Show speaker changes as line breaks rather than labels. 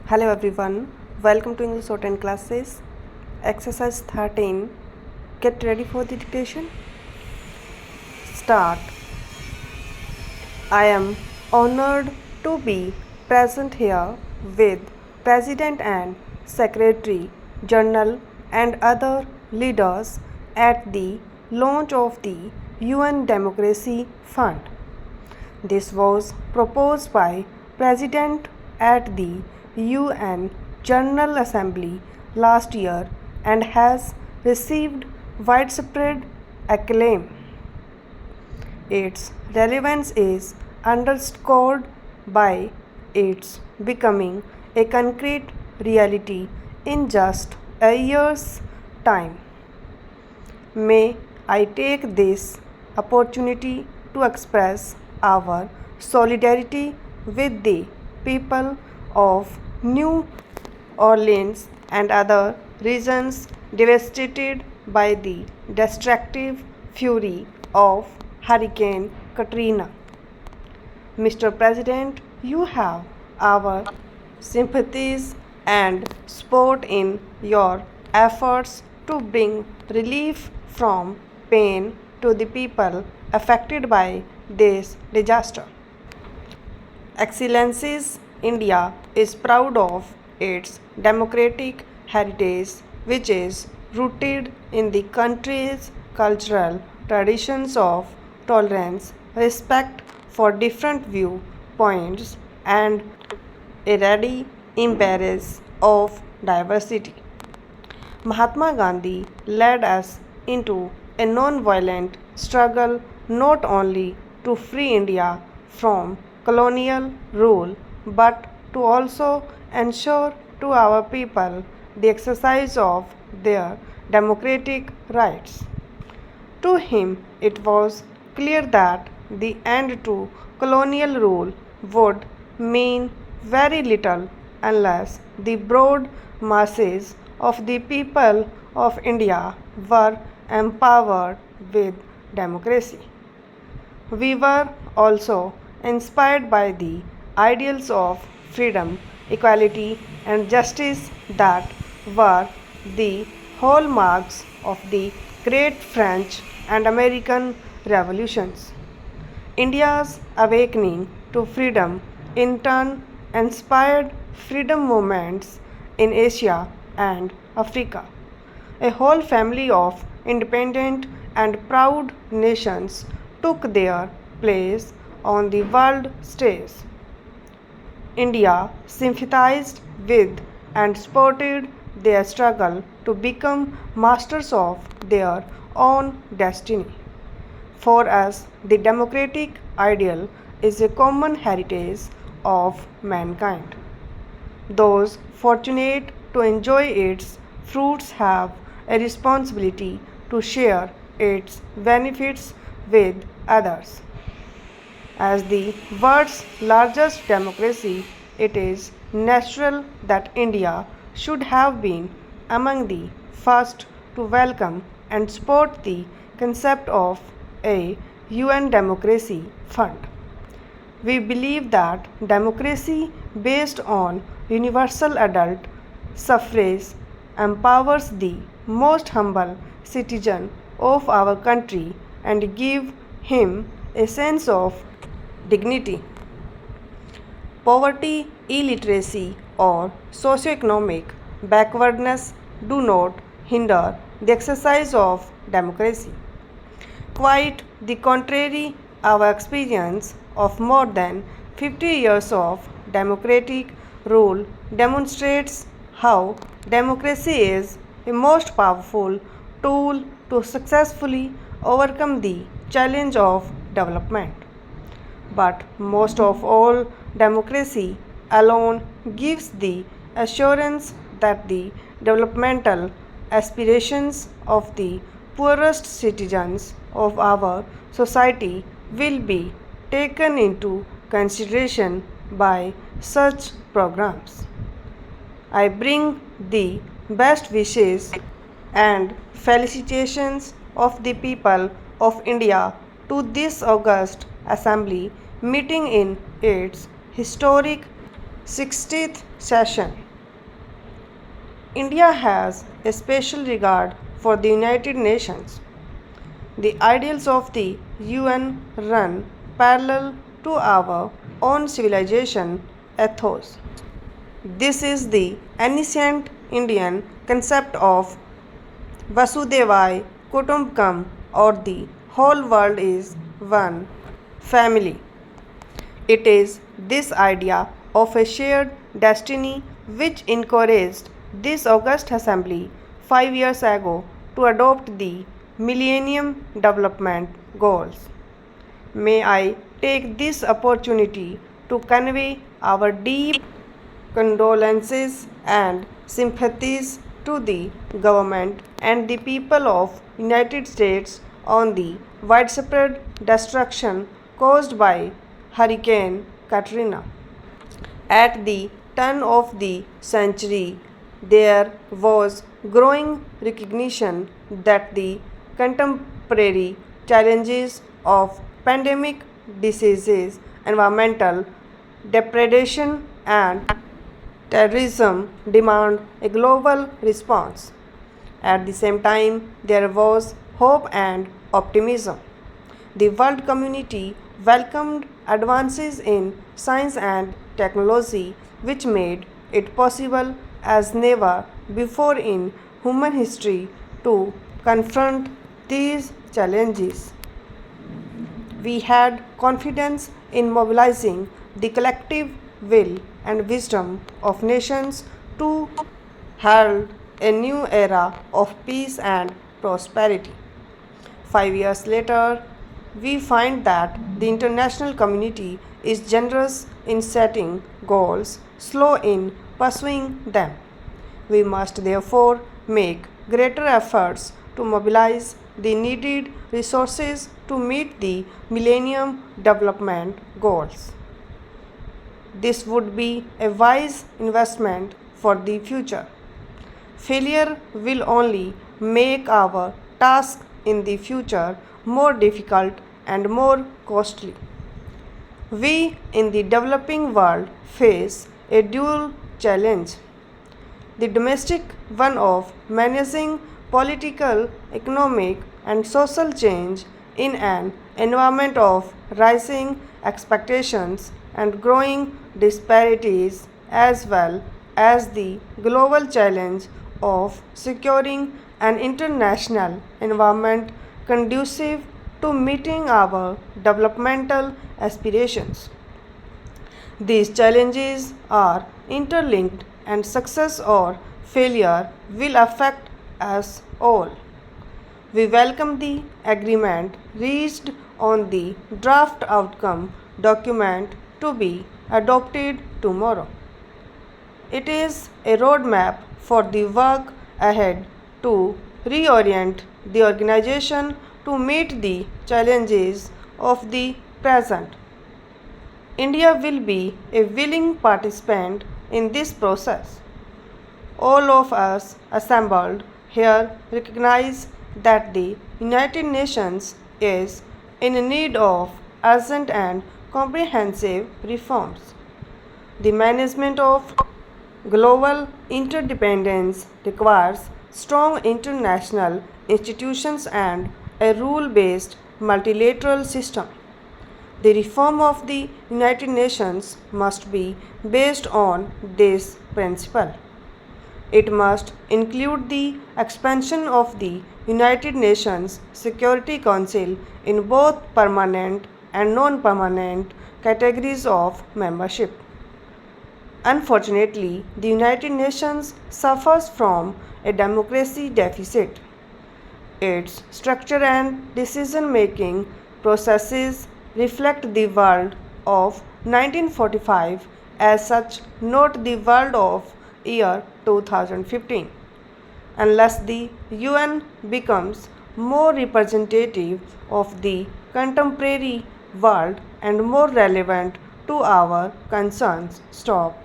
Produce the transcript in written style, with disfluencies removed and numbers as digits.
Hello everyone, welcome to English Shorthand classes. Exercise 13. Get ready for the dictation. Start. I am honored to be present here with President and Secretary General and other leaders at the launch of the UN Democracy Fund. This was proposed by President at the UN General Assembly last year and has received widespread acclaim. Its relevance is underscored by its becoming a concrete reality in just a year's time. May I take this opportunity to express our solidarity with the people of New Orleans and other regions devastated by the destructive fury of Hurricane Katrina. Mr. President, you have our sympathies and support in your efforts to bring relief from pain to the people affected by this disaster. Excellencies, India is proud of its democratic heritage, which is rooted in the country's cultural traditions of tolerance, respect for different viewpoints, and a ready embrace of diversity. Mahatma Gandhi led us into a non-violent struggle not only to free India from colonial rule but to also ensure to our people the exercise of their democratic rights. To him, it was clear that the end to colonial rule would mean very little unless the broad masses of the people of India were empowered with democracy. We were also inspired by the ideals of freedom, equality, and justice that were the hallmarks of the great French and American revolutions. India's awakening to freedom in turn inspired freedom movements in Asia and Africa. A whole family of independent and proud nations took their place on the world stage. India sympathized with and supported their struggle to become masters of their own destiny. For us, the democratic ideal is a common heritage of mankind. Those fortunate to enjoy its fruits have a responsibility to share its benefits with others. As the world's largest democracy, it is natural that India should have been among the first to welcome and support the concept of a UN Democracy Fund. We believe that democracy based on universal adult suffrage empowers the most humble citizen of our country and give him a sense of dignity. Poverty, illiteracy, or socioeconomic backwardness do not hinder the exercise of democracy. Quite the contrary, our experience of more than 50 years of democratic rule demonstrates how democracy is a most powerful tool to successfully overcome the challenge of development. But most of all, democracy alone gives the assurance that the developmental aspirations of the poorest citizens of our society will be taken into consideration by such programs. I bring the best wishes and felicitations of the people of India to this august assembly meeting in its historic 60th session. India has a special regard for the United Nations. The ideals of the UN run parallel to our own civilization ethos. This is the ancient Indian concept of Vasudevai Kutumbakam, or the whole world is one family. It is this idea of a shared destiny which encouraged this august assembly 5 years ago to adopt the Millennium Development Goals. May I take this opportunity to convey our deep condolences and sympathies to the government and the people of United States on the widespread destruction caused by Hurricane Katrina. At the turn of the century, there was growing recognition that the contemporary challenges of pandemic diseases, environmental depredation, and terrorism demand a global response. At the same time, there was hope and optimism. The world community welcomed advances in science and technology, which made it possible as never before in human history to confront these challenges. We had confidence in mobilizing the collective will and wisdom of nations to herald a new era of peace and prosperity. 5 years later, we find that the international community is generous in setting goals, slow in pursuing them. We must therefore make greater efforts to mobilize the needed resources to meet the Millennium Development Goals. This would be a wise investment for the future. Failure will only make our task in the future more difficult and more costly. We in the developing world face a dual challenge: the domestic one of managing political, economic, and social change in an environment of rising expectations and growing disparities, as well as the global challenge of securing an international environment conducive to meeting our developmental aspirations. These challenges are interlinked, and success or failure will affect us all. We welcome the agreement reached on the draft outcome document to be adopted tomorrow. It is a roadmap for the work ahead to reorient the organization to meet the challenges of the present. India will be a willing participant in this process. All of us assembled here recognize that the United Nations is in need of urgent and comprehensive reforms. The management of global interdependence requires strong international institutions and a rule based multilateral system. The reform of the United Nations must be based on this principle. It must include the expansion of the United Nations Security Council in both permanent and non permanent categories of membership. Unfortunately, the United Nations suffers from a democracy deficit. Its structure and decision making processes reflect the world of 1945, as such, not the world of year 2015. Unless the UN becomes more representative of the contemporary world and more relevant to our concerns. Stop.